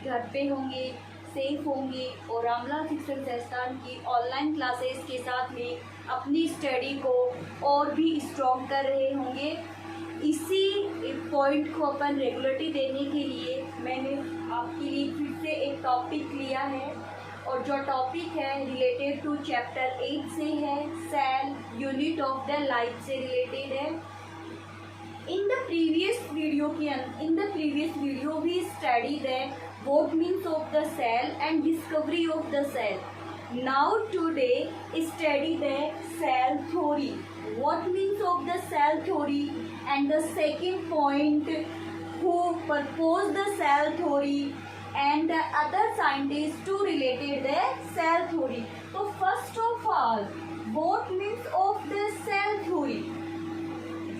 घर पे होंगे, सेफ होंगे और रामलाल शिक्षण संस्थान की ऑनलाइन क्लासेस के साथ में अपनी स्टडी को और भी स्ट्रॉन्ग कर रहे होंगे। इसी पॉइंट को अपन रेगुलरिटी देने के लिए मैंने आपके लिए फिर से एक टॉपिक लिया है और जो टॉपिक है रिलेटेड टू चैप्टर 8 से है, cell unit of the life से रिलेटेड है। In the previous video we studied the what means of the cell and discovery of the cell. Now today study the cell theory. What means of the cell theory and the second point who proposed the cell theory and the other scientists to related the cell theory. So first of all, what means of the cell theory?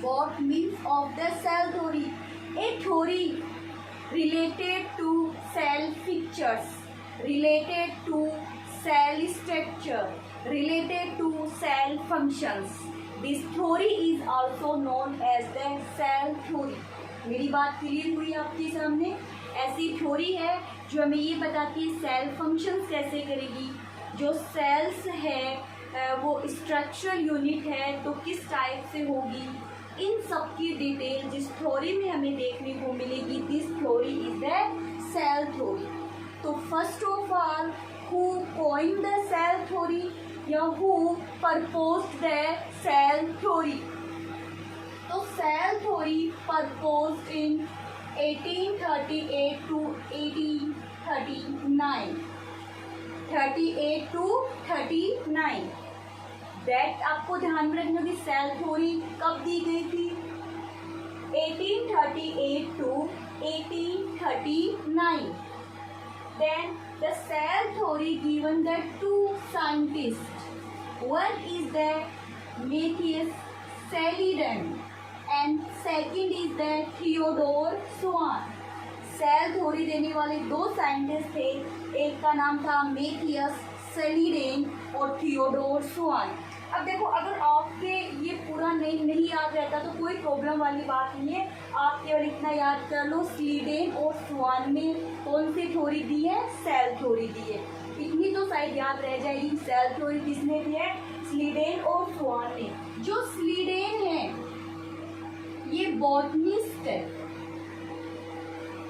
What means of the cell theory? A theory related to cell features, related to cell structure, related to cell functions. This theory is also known as the cell theory. मेरी बात clear हुई आपके सामने? ऐसी theory है जो हमें ये बताती है सेल फंक्शंस कैसे करेगी, जो सेल्स है वो स्ट्रक्चरल यूनिट है तो किस टाइप से होगी, इन सब की डिटेल जिस थ्योरी में हमें देखने को मिलेगी। This theory is the cell theory. तो first of all who coined the cell theory या who proposed the cell theory? तो cell theory proposed in 1838 to 1839, 38 to 39। That आपको ध्यान में रखना कि सेल थ्योरी कब दी गई थी? 1838 to 1839। Then the cell theory given the two scientists. One is the Matthias Saliden and second is the Theodore Swan. Cell theory देने वाले दो साइंटिस्ट थे, एक का नाम था मेथियस सेलिडेन और थियोडोर स्वान। अब देखो अगर आपके ये पूरा नहीं याद रहता तो कोई प्रॉब्लम वाली बात नहीं है, आप केवल इतना याद कर लो स्लीडेन और स्वान में कौन सी थ्योरी दी है? सेल थ्योरी दी है। इतनी तो शायद याद रह जाएगी। सेल थ्योरी किसने दी है? स्लीडेन और स्वान ने। जो स्लीडेन है ये बॉटनिस्ट है।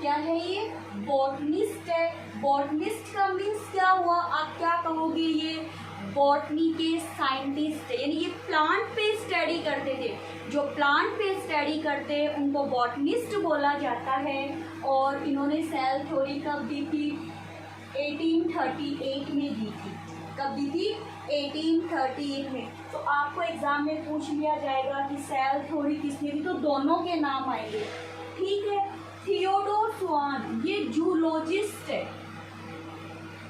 क्या है ये? बॉटनिस्ट है। बॉटनिस्ट का मीन्स क्या हुआ? आप क्या कहोगे? ये बॉटनी के साइंटिस्ट है, यानी ये प्लांट पे स्टडी करते थे। जो प्लांट पे स्टडी करते हैं उनको बॉटनिस्ट बोला जाता है। और इन्होंने सेल थ्योरी कब दी थी? 1838 में दी थी। कब दी थी? 1838 में। तो आपको एग्जाम में पूछ लिया जाएगा कि सेल थ्योरी किसने दी, तो दोनों के नाम आएंगे। ठीक है। थियोडोर स्वान ये जूलॉजिस्ट है।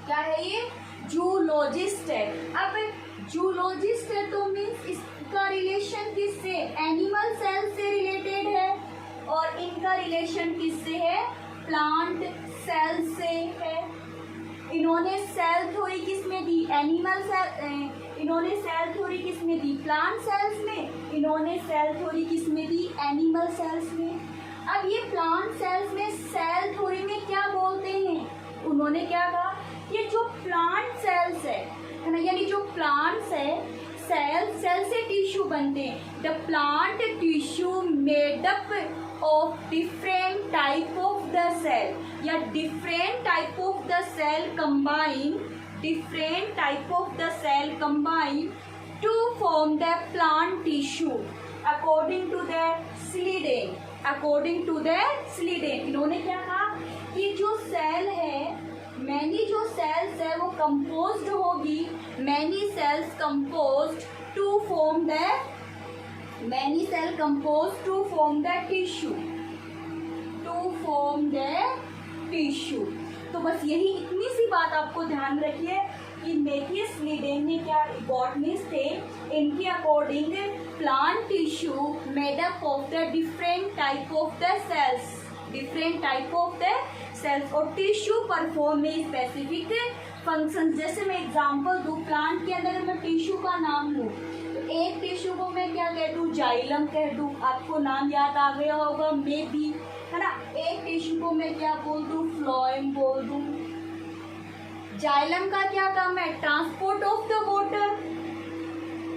क्या है ये? जूलॉजिस्ट है। अब जूलॉजिस्ट है तो मीन्स इसका रिलेशन किससे? एनिमल सेल से रिलेटेड है और इनका रिलेशन किससे है? प्लांट सेल से है। इन्होंने सेल थ्योरी किसमें दी? Animal cell. इन्होंने सेल थ्योरी किसमें दी? प्लांट सेल्स में। इन्होंने सेल थ्योरी किसमें दी? एनिमल सेल्स में। अब ये प्लांट सेल्स में सेल थ्योरी में क्या बोलते हैं? उन्होंने क्या कहा? ये जो प्लांट सेल्स है ना, यानी जो प्लांट्स है सेल से टिश्यू बनते हैं। The plant tissue made up of different type of the cell या different type of the cell combine, different type of the cell combine to form the plant tissue according to the Schleiden. According to the Schleiden इन्होंने क्या कहा कि जो cell है, many जो sales है वो कंपोज्ड होगी, many cells composed to form the, many cell composed to form the tissue, to form the tissue. तो बस यही इतनी सी बात आपको ध्यान रखिए कि मेथियस स्लीडेन ने क्या, बॉटनिस्ट थे, इनके according plant tissue made up of the different type of the cells, different type of the cells और टिश्यू परफॉर्म में स्पेसिफिक फंक्शंस। जैसे मैं एग्जांपल दूं, प्लांट के अंदर मैं टिश्यू का नाम लूं तो एक टिश्यू को मैं क्या कह दूं? जाइलम कह दूं। आपको नाम याद आ गया होगा मे बी, है ना। एक टिश्यू को मैं क्या बोल दूं, फ्लोएम बोल दूं। जाइलम का क्या काम है, transport of the water,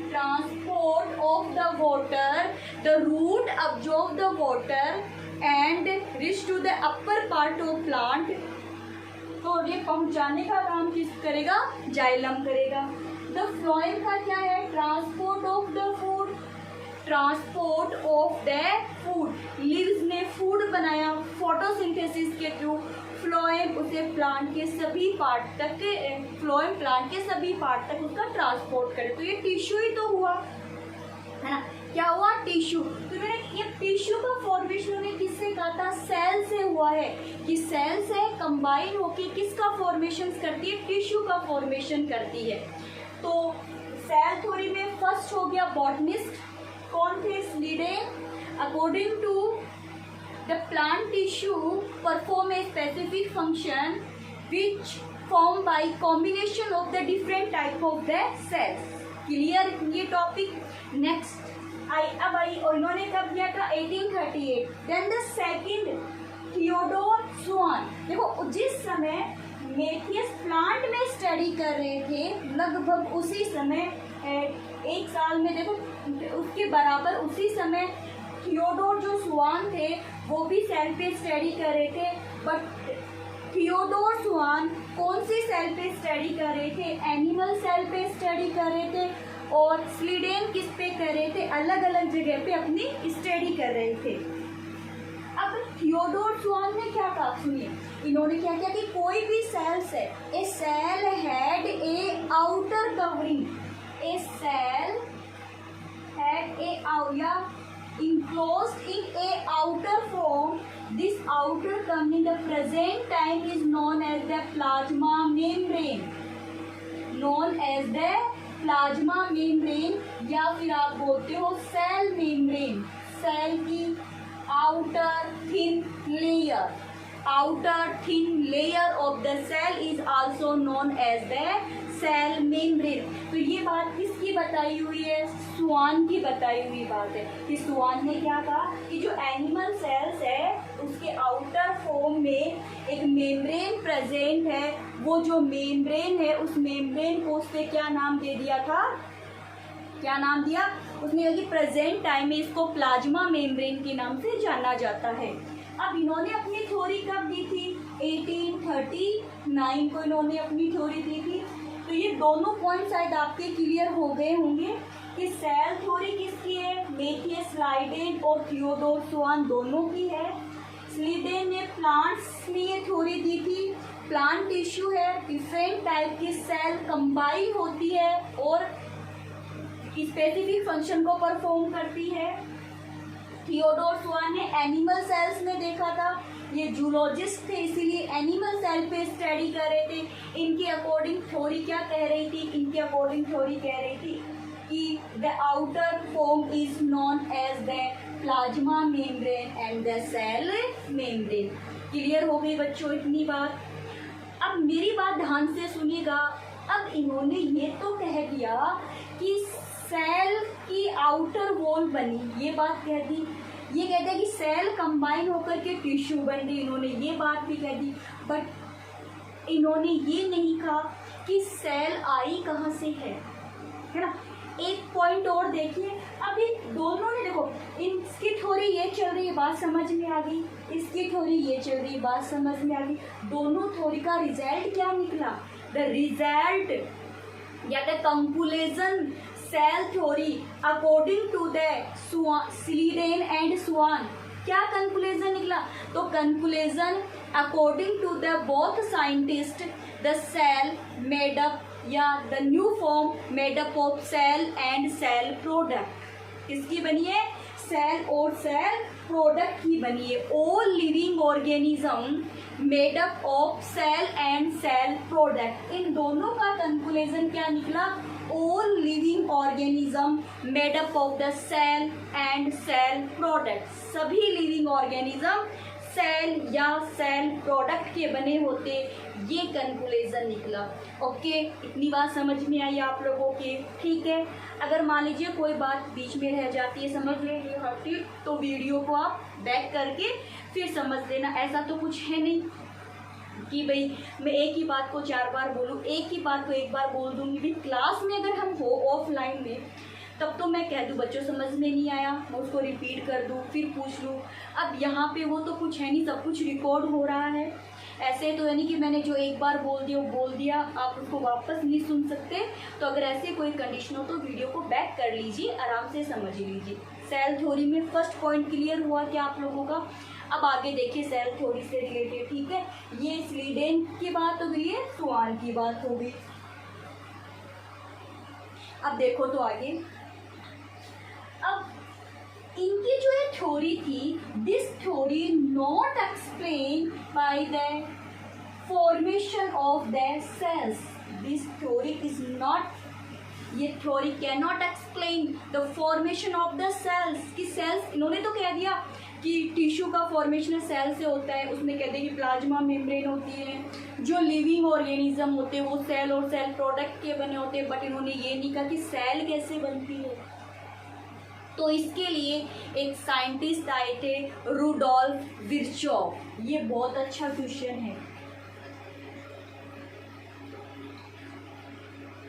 transport of the water, the root absorb the water and reach to the upper part of plant. तो ये पहुंचाने का काम किस करेगा, जाइलम करेगा। द फ्लोएम का क्या है, transport of the food, transport of the food. Leaves ने फूड बनाया फोटोसिंथेसिस के थ्रू, फ्लोएम उसे प्लांट के सभी पार्ट तक, फ्लोएम प्लांट के सभी पार्ट तक उसका ट्रांसपोर्ट करे। तो ये टिश्यू ही तो हुआ, है ना। क्या हुआ, टिश्यू। तो मैंने ये टिश्यू का फॉर्मेशन ने किससे कहा था, सेल से हुआ है, कि सेल से कंबाइन होके किसका फॉर्मेशन करती है, टिश्यू का फॉर्मेशन करती है। तो सेल थ्योरी में फर्स्ट हो गया बॉटनिस्ट, कौन थे, Schleiden. According to the plant tissue perform a specific function which form by combination of the different type of the cells. Clear ये टॉपिक। नेक्स्ट अब आई, और इन्होंने कब किया था, 1838। Then the second, Theodore Schwann. देखो जिस समय मेथियस प्लांट में स्टडी कर रहे थे, लगभग उसी समय, एक साल में देखो उसके बराबर उसी समय थियोडोर जो स्वान थे वो भी सेल पे स्टडी कर रहे थे। बट थियोडोर स्वान कौन सी सेल पे स्टडी कर रहे थे, एनिमल सेल पे स्टडी कर रहे थे, और स्लीडेन किस पे कर रहे थे, अलग अलग जगह पे अपनी स्टडी कर रहे थे। अब थियोडोर स्वान ने क्या कहा, सुनिए, इन्होंने क्या किया कि कोई भी सेल्स है, a cell had a outer covering, a cell had a या enclosed in a outer form. This outer covering in the present time is known as the plasma membrane, known as the plasma membrane, या फिर आप बोलते हो cell membrane. Cell की outer thin layer, outer thin layer of the cell is also known as the cell membrane। तो ये बात किसकी बताई हुई है, स्वान की बताई हुई बात है कि स्वान ने क्या कहा कि जो एनिमल सेल्स है उसके आउटर फॉर्म में एक मेम्ब्रेन प्रेजेंट है, वो जो मेम्ब्रेन है उस मेम्ब्रेन को उससे क्या नाम दे दिया था, क्या नाम दिया उसने, कि प्रेजेंट टाइम में इसको प्लाज्मा मेम्ब्रेन के नाम से जाना जाता है। अब इन्होंने अपनी थ्योरी कब दी थी, 1839 को इन्होंने अपनी थ्योरी दी थी। तो ये दोनों पॉइंट शायद आपके क्लियर हो गए होंगे कि सेल थ्योरी किसकी है, मैथियस स्लाइडेन और थियोडोर स्वान दोनों की है। स्लीडेन ने प्लांट्स में ये थ्योरी दी थी, प्लांट टिश्यू है, डिफरेंट टाइप की सेल कंबाइन होती है और स्पेसिफिक फंक्शन को परफॉर्म करती है। थियोडोर स्वान ने एनिमल सेल्स में देखा था, ये जूलॉजिस्ट थे इसीलिए एनिमल सेल पे स्टडी कर रहे थे। इनके अकॉर्डिंग थ्योरी क्या कह रही थी, इनके अकॉर्डिंग थ्योरी कह रही थी कि the outer form is known as the plasma membrane and the cell membrane. Clear हो गई बच्चों इतनी बात। अब मेरी बात ध्यान से सुनिएगा। अब इन्होंने ये तो कह दिया कि सेल की आउटर वॉल बनी, ये बात कह दी, ये कहते हैं कि सेल कंबाइन होकर के टिश्यू बन गई, इन्होंने ये बात भी कह दी। बट इन्होंने ये नहीं कहा कि सेल आई कहाँ से है ना। एक पॉइंट और देखिए, अभी दोनों ने देखो, इसकी थ्योरी ये चल रही है, बात समझ में आ गई, इसकी थ्योरी ये चल रही है, बात समझ में आ गई। दोनों थ्योरी का रिजल्ट क्या निकला, द रिजल्ट या the conclusion cell theory according to the Schleiden and Schwann, क्या कंक्लूजन निकला, तो conclusion according to the both scientist the cell made up या the new form made up of cell and cell product, किसकी बनी है, cell और cell product की बनी है। All living organism made up of cell and cell product, इन दोनों का कंक्लूजन क्या निकला, all living organism made up of the cell and cell product, सभी लिविंग ऑर्गेनिज्म सेल या सेल प्रोडक्ट के बने होते, ये कंक्लूजन निकला। ओके, इतनी बात समझ में आई आप लोगों के? ठीक है, अगर मान लीजिए कोई बात बीच में रह जाती है, समझ लीजिए हटी, तो वीडियो को आप बैक करके फिर समझ लेना। ऐसा तो कुछ है नहीं कि भाई मैं एक ही बात को 4 बार बोलूँ, एक ही बात को 1 बार बोल दूँगी। भी क्लास में अगर हम हो ऑफलाइन में, तब तो मैं कह दूँ बच्चों समझ में नहीं आया, मैं उसको रिपीट कर दूँ, फिर पूछ लूँ। अब यहाँ पे वो तो कुछ है नहीं, सब कुछ रिकॉर्ड हो रहा है। ऐसे तो है नहीं कि मैंने जो 1 बार बोल दिया वो बोल दिया, आप उसको वापस नहीं सुन सकते। तो अगर ऐसे कोई कंडीशन हो तो वीडियो को बैक कर लीजिए, आराम से समझ लीजिए। सेल थ्योरी में फर्स्ट पॉइंट क्लियर हुआ क्या आप लोगों का? अब आगे देखिए सेल थ्योरी से रिलेटेड। ठीक है, ये स्वीडन की बात हो गई है, स्वान की बात हो गई। अब देखो तो आगे, अब इनकी जो ये थ्योरी थी, this theory not explain by the formation of the cells. This theory is not, ये theory can not explain the formation of the cells. कि सेल्स, इन्होंने तो कह दिया कि टिश्यू का फॉर्मेशन सेल से होता है, उसमें कहते हैं कि प्लाज्मा मेम्ब्रेन होती है, जो लिविंग ऑर्गेनिज्म होते हैं वो सेल और सेल प्रोडक्ट के बने होते हैं। बट इन्होंने ये नहीं कहा कि सेल कैसे बनती है। तो इसके लिए एक साइंटिस्ट आए थे, रुडोल्फ विर्चॉफ। ये बहुत अच्छा क्वेश्चन है।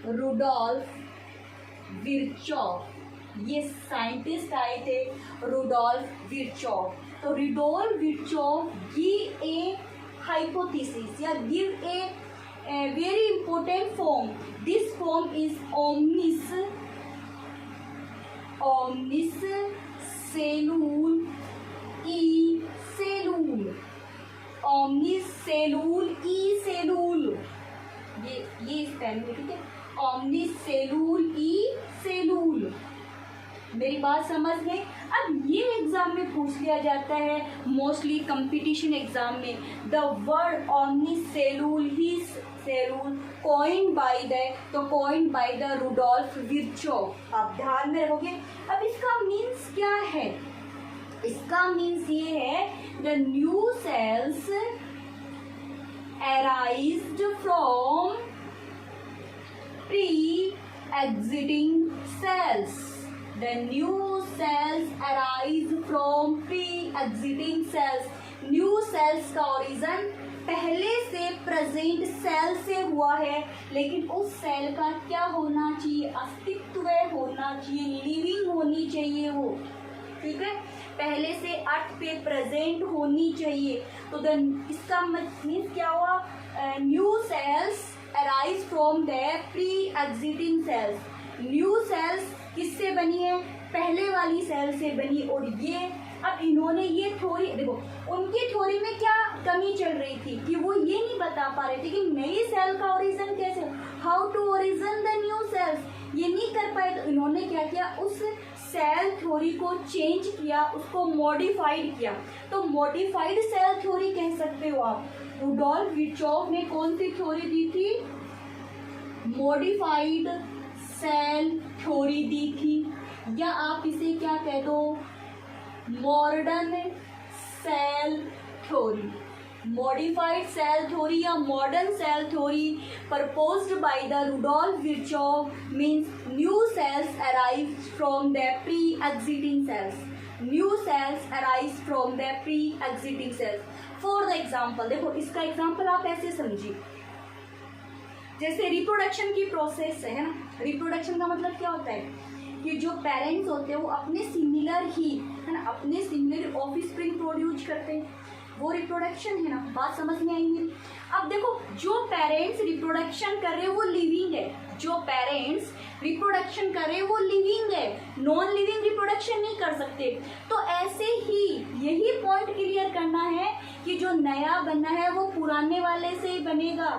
रुडोल्फ विर्चॉफ, ये साइंटिस्ट आए थे, रुडोल्फ विर्चॉफ। तो Rudolf Virchow give a hypothesis या give a very important form. This form is omnis cellula e cellula, omnis cellula e cellula, ये स्पेलिंग है। ठीक है, ओमनिस सेलूल ई सेलूल। मेरी बात समझ गए? अब ये एग्जाम में पूछ लिया जाता है, मोस्टली कंपटीशन एग्जाम में। द वर्ड ओमनिस सेलूल ही cellula coined by the Rudolf Virchow. आप ध्यान में रखोगे। अब इसका मीन्स क्या है? इसका मीन्स ये है, the new sales arised from pre-existing cells. The new cells arise from pre-existing cells. New cells का ओरिजिन पहले से प्रेजेंट सेल से हुआ है, लेकिन उस सेल का क्या होना चाहिए? अस्तित्व होना चाहिए, लिविंग होनी चाहिए वो। ठीक है, पहले से अर्थ पे प्रेजेंट होनी चाहिए। तो इसका मीन्स क्या हुआ? New sales arise from the pre existing sales. New sales किससे बनी है? पहले वाली सेल से बनी। और ये अब इन्होंने ये थ्योरी, देखो उनकी थ्योरी में क्या कमी चल रही थी कि वो ये नहीं बता पा रहे थे कि नई सेल का ओरिजिन कैसे, how to origin the new cells, ये नहीं कर पाए। तो इन्होंने क्या किया, उस सेल थ्योरी को चेंज किया, उसको मॉडिफाइड किया। तो मॉडिफाइड सेल थ्योरी कह सकते हो आप। रुडोल्फ विर्चॉफ ने कौन सी थ्योरी दी थी? मॉडिफाइड सेल थ्योरी दी थी, या आप इसे क्या कह दो, modern cell theory. Modified cell theory या modern cell theory proposed by the Rudolf Virchow means new cells arise from the pre-existing cells. New cells arise from the pre-existing cells. For the example, देखो इसका example आप ऐसे समझिए, जैसे reproduction की process है ना। रिप्रोडक्शन का मतलब क्या होता है कि जो पेरेंट्स होते हैं वो अपने सिमिलर ही है ना, अपने सिमिलर ऑफस्प्रिंग प्रोड्यूस करते हैं, वो रिप्रोडक्शन है ना। बात समझ में आई मेरी? अब देखो जो पेरेंट्स रिप्रोडक्शन कर रहे हैं वो लिविंग है, जो पेरेंट्स रिप्रोडक्शन कर रहे हैं वो लिविंग है, नॉन लिविंग रिप्रोडक्शन नहीं कर सकते। तो ऐसे ही यही पॉइंट क्लियर करना है कि जो नया बनना है वो पुराने वाले से ही बनेगा,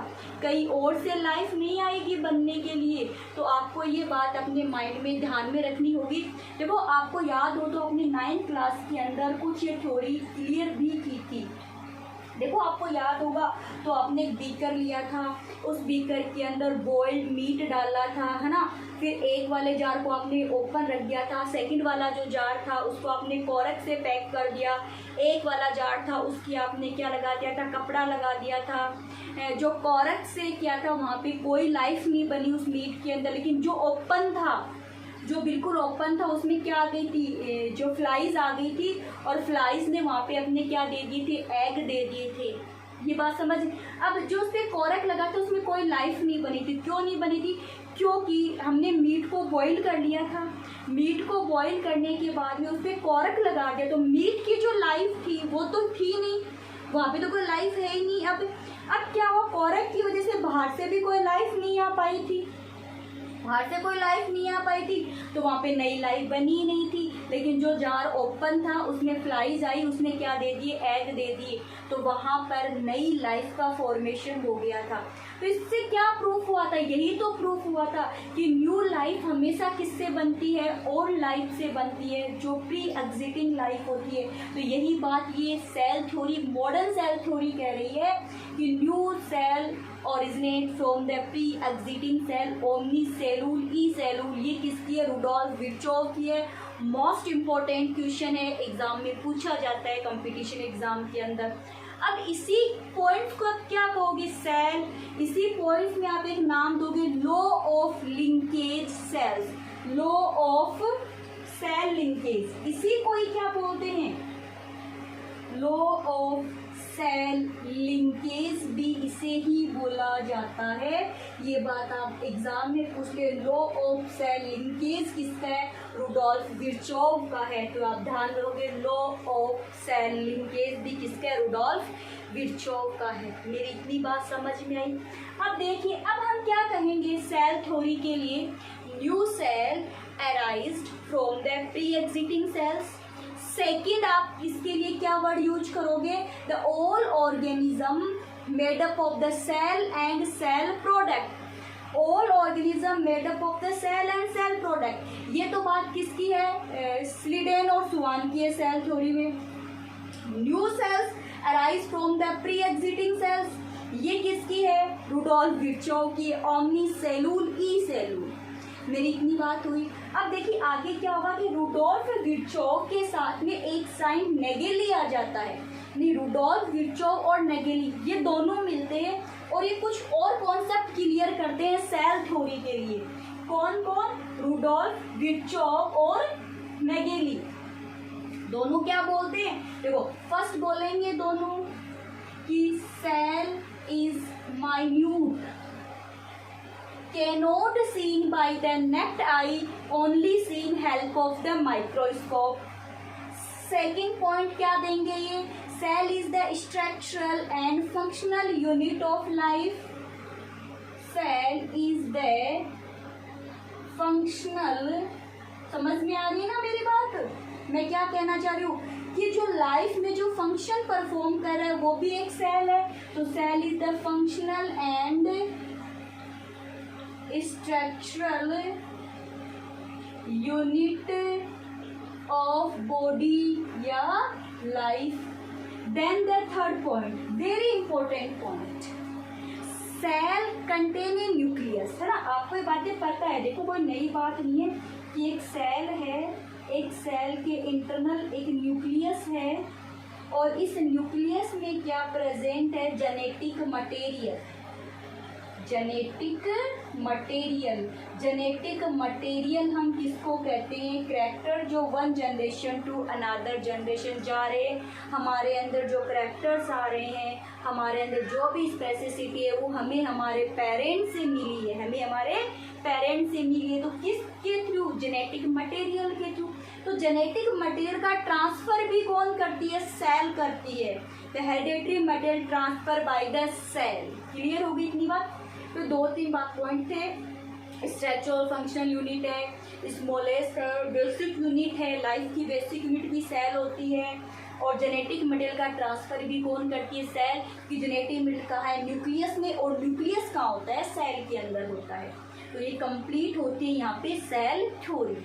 कहीं और से लाइफ नहीं आएगी बनने के लिए। तो आपको ये बात अपने माइंड में ध्यान में रखनी होगी। देखो आपको याद हो तो अपनी 9th क्लास के अंदर कुछ ये थ्योरी क्लियर भी की थी। देखो आपको याद होगा तो आपने एक बीकर लिया था, उस बीकर के अंदर बॉइल्ड मीट डाला था, है ना। फिर एक वाले जार को आपने ओपन रख दिया था, सेकंड वाला जो जार था उसको आपने कॉर्क से पैक कर दिया, एक वाला जार था उसकी आपने क्या लगा दिया था, कपड़ा लगा दिया था। जो कॉर्क से किया था वहाँ पे कोई लाइफ नहीं बनी उस मीट के अंदर, लेकिन जो ओपन था, जो बिल्कुल ओपन था उसमें क्या आ गई थी, जो फ्लाइज आ गई थी, और फ्लाइज ने वहाँ पे अपने क्या दे दिए थे, एग दे दिए थे। ये बात समझ। अब जो उस पर कॉर्क लगा था उसमें कोई लाइफ नहीं बनी थी। क्यों नहीं बनी थी? क्योंकि हमने मीट को बॉईल कर लिया था। मीट को बॉईल करने के बाद में उस पर कॉर्क लगा दिया, तो मीट की जो लाइफ थी वो तो थी नहीं, वहाँ पे तो कोई लाइफ है ही नहीं। अब क्या हुआ, कॉर्क की वजह से बाहर से भी कोई लाइफ नहीं आ पाई थी, बाहर से कोई लाइफ नहीं आ पाई थी, तो वहाँ पे नई लाइफ बनी ही नहीं थी। लेकिन जो जार ओपन था उसमें फ्लाइज आई, उसने क्या दे दिए, एग दे दिए, तो वहाँ पर नई लाइफ का फॉर्मेशन हो गया था। तो इससे क्या प्रूफ हुआ था? यही तो प्रूफ हुआ था कि न्यू लाइफ हमेशा किससे बनती है, ओल्ड लाइफ से बनती है, जो प्री एग्जिस्टिंग लाइफ होती है। तो यही बात ये cell theory, modern cell theory कह रही है कि new cell originate from the pre existing cell omni cellula e cellula. ये किसकी है? रुडोल्फ विर्चोव की है। मोस्ट इम्पोर्टेंट क्वेश्चन है, एग्जाम में पूछा जाता है, कंपटीशन एग्जाम के अंदर। अब इसी पॉइंट को आप क्या कहोगे? सेल। इसी पॉइंट में आप एक नाम दोगे, law of linkage cells, law of cell linkage. इसी को ही क्या बोलते हैं? लॉ ऑफ सेल लिंकेज भी इसे ही बोला जाता है। ये बात आप एग्जाम में पूछ ले, लॉ ऑफ सेल लिंकेज किसका है? रुडोल्फ विर्चोव का है। तो आप ध्यान रखोगे, लॉ ऑफ सेल लिंकेज भी किसका है? रुडोल्फ विर्चोव का है। मेरी इतनी बात समझ में आई। अब देखिए, अब हम क्या कहेंगे सेल थ्योरी के लिए? New cell arised from the pre existing cells. Second आप इसके लिए क्या वर्ड यूज करोगे? The all organism made up of the cell and cell product. All organism made up of the cell and cell product. ये तो बात किसकी है? स्लीडेन और स्वान की है सेल थ्योरी में। New sales arise from the pre existing sales, ये किसकी है? रुडोल्फ विर्चोव की, ओमनी सेलुल ई सेलुल। मेरी इतनी बात हुई। अब देखिए आगे क्या होगा कि रुडोल्फ विर्चोव के साथ में एक साइन नेगेली आ जाता है। नहीं, रुडोल्फ विर्चोव और नेगेली ये दोनों मिलते हैं और ये कुछ और कॉन्सेप्ट क्लियर करते हैं सेल थ्योरी के लिए। कौन कौन? रुडोल्फ विर्चोव और नेगेली दोनों क्या बोलते हैं? देखो, फर्स्ट बोलेंगे दोनों कि cell is minute, cannot seen by the naked eye, only seen help of the microscope. Second point क्या देंगे ये? Cell is the structural and functional unit of life. Cell is the functional, समझ में आ रही है ना मेरी बात? मैं क्या कहना चाह रही हूँ कि जो लाइफ में जो फंक्शन परफॉर्म कर रहा है वो भी एक सेल है। तो cell is the functional and structural unit of body या life. Then the third point, very important point, cell contain a nucleus, है ना। आपको ये बातें पता है, देखो कोई नई बात नहीं है कि एक सेल है, एक सेल के इंटरनल एक न्यूक्लियस है और इस न्यूक्लियस में क्या प्रेजेंट है? Genetic material. Genetic material, genetic material हम किसको कहते हैं? करैक्टर जो one generation to another generation जा रहे हैं, हमारे अंदर जो करैक्टर्स आ रहे हैं, हमारे अंदर जो भी स्पेसिसिटी है वो हमें हमारे पेरेंट्स से मिली है, हमें हमारे पेरेंट्स से मिली है। तो किसके थ्रू? जेनेटिक मटेरियल के थ्रू। तो जेनेटिक मटेरियल का ट्रांसफर भी कौन करती है? सेल करती है। The hereditary material transfer by the cell. Clear होगी इतनी बात? तो दो तीन पॉइंट थे, स्ट्रक्चरल फंक्शनल यूनिट है, स्मॉलेस्ट बेसिक यूनिट है, लाइफ की बेसिक यूनिट भी सेल होती है, और जेनेटिक मटेरियल का ट्रांसफर भी कौन करती है? सेल। की जेनेटिक मटेरियल कहाँ है? न्यूक्लियस में, और न्यूक्लियस कहाँ होता है? सेल के अंदर होता है। तो ये कंप्लीट होती है यहाँ पे सेल थ्योरी।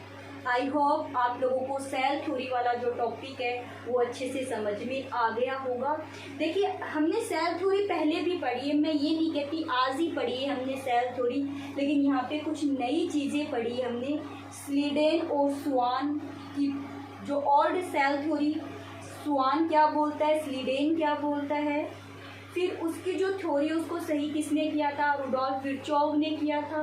आई होप आप लोगों को सेल थ्योरी वाला जो टॉपिक है वो अच्छे से समझ में आ गया होगा। देखिए हमने सेल थ्योरी पहले भी पढ़ी है, मैं ये नहीं कहती आज ही पढ़ी है हमने सेल थ्योरी, लेकिन यहाँ पे कुछ नई चीज़ें पढ़ी है हमने। स्लीडेन और स्वान की जो ओल्ड सेल थ्योरी, स्वान क्या बोलता है, स्लीडेन क्या बोलता है, फिर उसकी जो थ्योरी उसको सही किसने किया था, रुडोल्फ विर्चोव ने किया था।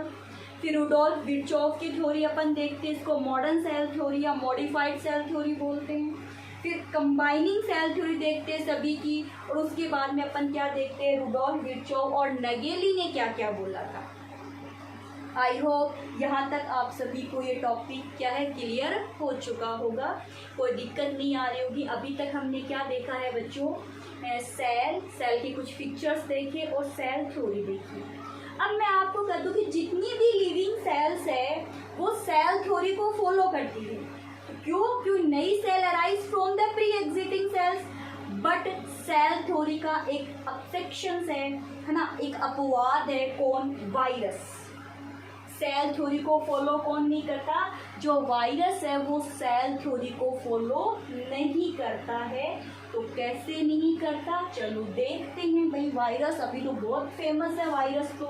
फिर रुडोल्फ विर्चोव की थ्योरी अपन देखते हैं, इसको मॉडर्न सेल थ्योरी या मॉडिफाइड सेल थ्योरी बोलते हैं। फिर कंबाइनिंग सेल थ्योरी देखते हैं सभी की, और उसके बाद में अपन क्या देखते हैं, रुडोल्फ विर्चोव और नगेली ने क्या क्या बोला था। आई होप यहाँ तक आप सभी को ये टॉपिक क्या है क्लियर हो चुका होगा, कोई दिक्कत नहीं आ रही होगी। अभी तक हमने क्या देखा है बच्चों, सेल के कुछ पिक्चर्स देखे और सेल थ्योरी देखी। अब मैं आपको कह दूं कि जितनी भी लिविंग सेल्स है वो सेल थ्योरी को फॉलो करती है। क्यों नई cell arise from the pre existing cells, but cell theory का एक एक्सेप्शन है ना, एक अपवाद है, कौन, वायरस। सेल थ्योरी को फॉलो कौन नहीं करता, जो वायरस है वो सेल थ्योरी को फॉलो नहीं करता है। तो कैसे नहीं करता, चलो देखते हैं भाई। वायरस अभी तो बहुत फेमस है, वायरस तो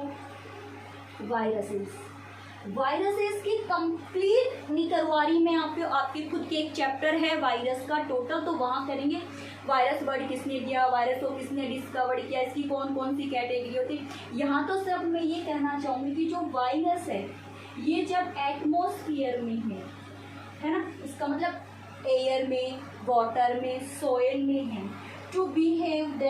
वायरसेस की कंप्लीट निकरवारी में आपके खुद के एक चैप्टर है वायरस का टोटल, तो वहाँ करेंगे। वायरस वर्ड किसने दिया, वायरस को किसने डिस्कवर किया, इसकी कौन कौन सी कैटेगरी होती। यहाँ तो सिर्फ मैं ये कहना चाहूँगी कि जो वायरस है ये जब एटमॉस्फेयर में है ना, इसका मतलब एयर में, वाटर में, सोयल में है। To behave the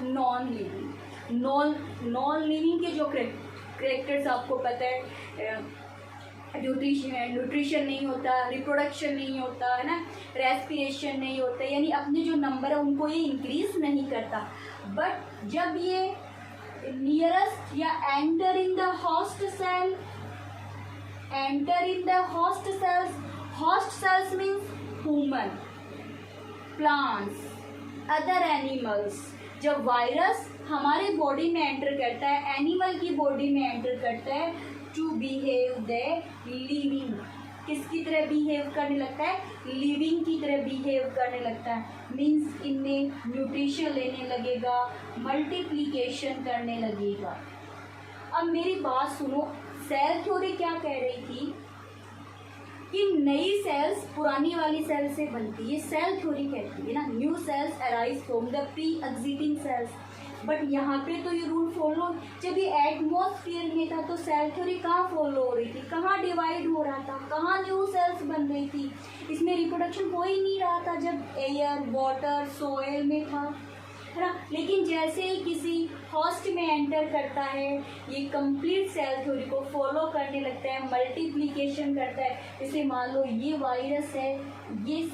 non living, non living के जो करेक्टर्स आपको पता है, न्यूट्रिशन नहीं होता, रिप्रोडक्शन नहीं होता है ना, रेस्पिरेशन नहीं होता, यानी अपने जो नंबर है उनको ये इंक्रीज नहीं करता। बट जब ये नियरेस्ट या enter in the host cells means human, plants, other animals. जब वायरस हमारे बॉडी में एंटर करता है, एनिमल की बॉडी में एंटर करता है, टू बिहेव द लिविंग, किसकी तरह बिहेव करने लगता है, लिविंग की तरह बिहेव करने लगता है। मीन्स इनमें न्यूट्रिशन लेने लगेगा, मल्टीप्लिकेशन करने लगेगा। अब मेरी बात सुनो, सेल थ्योरी क्या कह रही थी कि नई सेल्स पुरानी वाली सेल से बनती है, सेल थ्योरी कहती है ना, new sales arise from the pre existing cells. But यहाँ पे तो ये रूल फॉलो, जब ये एटमॉस्फेयर में था तो सेल थ्योरी कहाँ फॉलो हो रही थी, कहाँ डिवाइड हो रहा था, कहाँ न्यू सेल्स बन रही थी, इसमें रिप्रोडक्शन हो ही नहीं रहा था जब एयर, वाटर, सोयल में था, है ना। लेकिन जैसे ही किसी होस्ट में एंटर करता है, ये कंप्लीट सेल थ्योरी को फॉलो करने लगता है, मल्टीप्लिकेशन करता है। जैसे मान लो ये वायरस है, ये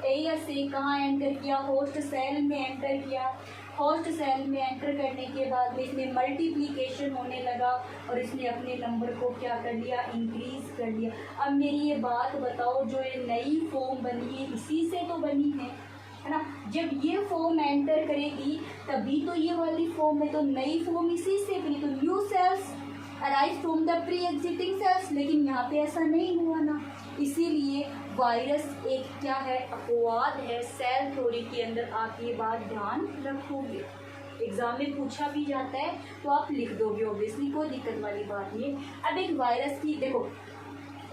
एयर से कहाँ एंटर किया, होस्ट सेल में एंटर किया, होस्ट सेल में एंटर करने के बाद में इसमें मल्टीप्लिकेशन होने लगा और इसने अपने नंबर को क्या कर लिया, इंक्रीज कर लिया। अब मेरी ये बात बताओ, जो ये नई फॉर्म बनी है इसी से तो बनी है ना। जब ये फॉर्म एंटर करेगी तभी तो ये वाली फॉर्म है, तो नई फॉर्म इसी से बनी, तो new sales arise from the pre existing sales. लेकिन यहाँ पे ऐसा नहीं हुआ ना, इसीलिए वायरस एक क्या है, अपवाद है सेल थ्योरी के अंदर। आप ये बात ध्यान रखोगे, एग्जाम में पूछा भी जाता है तो आप लिख दोगे, ऑब्वियसली कोई दिक्कत वाली बात नहीं है। अब एक वायरस की देखो,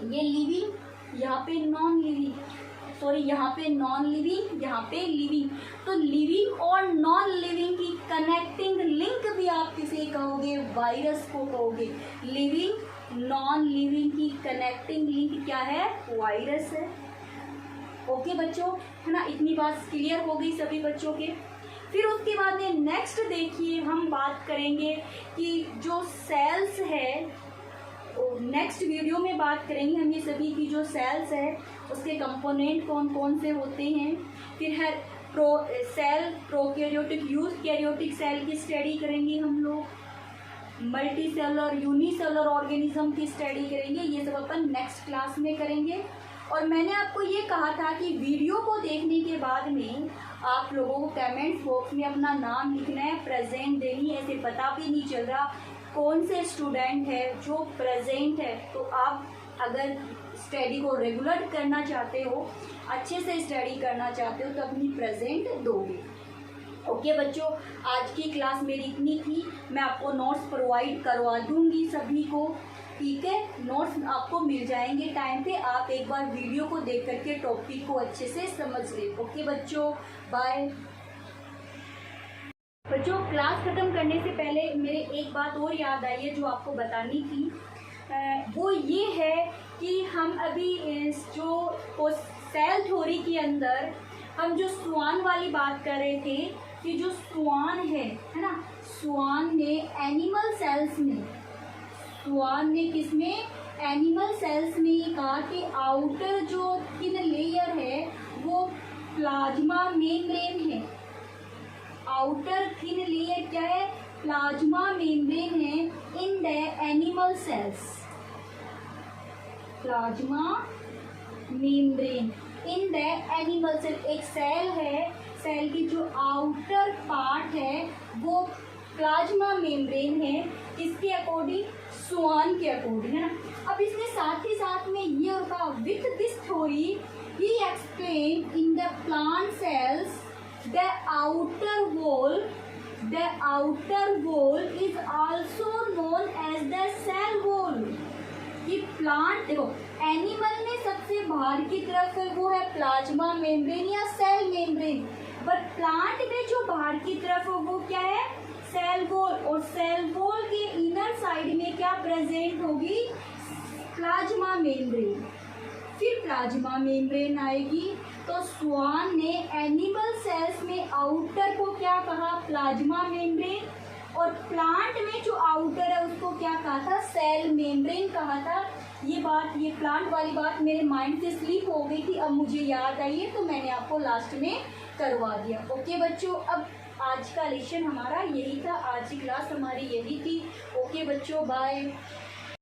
ये लिविंग, यहाँ पे नॉन लिविंग, सॉरी यहाँ पे नॉन लिविंग, यहाँ पे लिविंग। तो लिविंग और नॉन लिविंग की कनेक्टिंग लिंक भी आप किसे कहोगे, वायरस को कहोगे। लिविंग नॉन लिविंग की कनेक्टिंग लिंक क्या है, वायरस है। ओके बच्चों, है ना, इतनी बात क्लियर हो गई सभी बच्चों के। फिर उसके बाद में नेक्स्ट देखिए, हम बात करेंगे कि जो सेल्स है, नेक्स्ट वीडियो में बात करेंगे हम ये सभी की जो सेल्स है उसके कंपोनेंट कौन कौन से होते हैं। फिर हर सेल, प्रोकैरियोटिक, यूकैरियोटिक सेल की स्टडी करेंगे हम लोग, मल्टी सेलर, यूनिसेलर ऑर्गेनिज्म की स्टडी करेंगे। ये सब अपन नेक्स्ट क्लास में करेंगे। और मैंने आपको ये कहा था कि वीडियो को देखने के बाद में आप लोगों को कमेंट्स बॉक्स में अपना नाम लिखना है, प्रेजेंट देनी है, ऐसे पता भी नहीं चल रहा कौन से स्टूडेंट है जो प्रेजेंट है। तो आप अगर स्टडी को रेगुलर करना चाहते हो, अच्छे से स्टडी करना चाहते हो, तो अपनी प्रेजेंट दोगे। ओके बच्चों, आज की क्लास मेरी इतनी थी। मैं आपको नोट्स प्रोवाइड करवा दूंगी सभी को, ठीक है। नोट्स आपको मिल जाएंगे टाइम पे। आप एक बार वीडियो को देख करके टॉपिक को अच्छे से समझ ले। ओके बच्चों, बाय। बच्चों, क्लास ख़त्म करने से पहले मेरे एक बात और याद आई है जो आपको बतानी थी। वो ये है कि हम अभी जो सेल थ्योरी के अंदर हम जो स्वान वाली बात कर रहे थे कि जो स्वान है ना, स्वान ने एनिमल सेल्स में, स्वान ने किसमें, एनिमल सेल्स में कहा कि आउटर जो थिन लेयर है वो प्लाज्मा मेम्ब्रेन है। आउटर थिन लेयर क्या है, प्लाज्मा मेम्ब्रेन है in the animal cells. Plasma membrane in the animal cell, एक सेल है, सेल की जो आउटर पार्ट है वो प्लाज्मा मेम्ब्रेन है, किसके अकॉर्डिंग, स्वान के अकॉर्डिंग, है ना। अब इसमें साथ ही साथ में ये होगा, with this theory he explain in the plant cells the outer wall is also known as the cell wall. ये प्लांट, देखो एनिमल में सबसे बाहर की तरफ है वो है प्लाज्मा मेम्ब्रेन या सेल मेम्ब्रेन, बट प्लांट में जो बाहर की तरफ है वो क्या है, सेल वॉल। और सेल वॉल के इनर साइड में क्या प्रेजेंट होगी, प्लाज्मा मेम्ब्रेन। फिर प्लाज्मा मेम्ब्रेन आएगी। तो स्वान ने एनिमल सेल्स में आउटर को क्या कहा, प्लाज्मा मेम्ब्रेन, और प्लांट में जो आउटर है उसको क्या कहा था, सेल मेम्ब्रेन कहा था। ये बात, ये प्लांट वाली बात मेरे माइंड से स्लिप हो गई थी, अब मुझे याद आई है तो मैंने आपको लास्ट में करवा दिया। ओके बच्चों, अब आज का लेसन हमारा यही था, आज की क्लास हमारी यही थी। ओके बच्चों, बाय।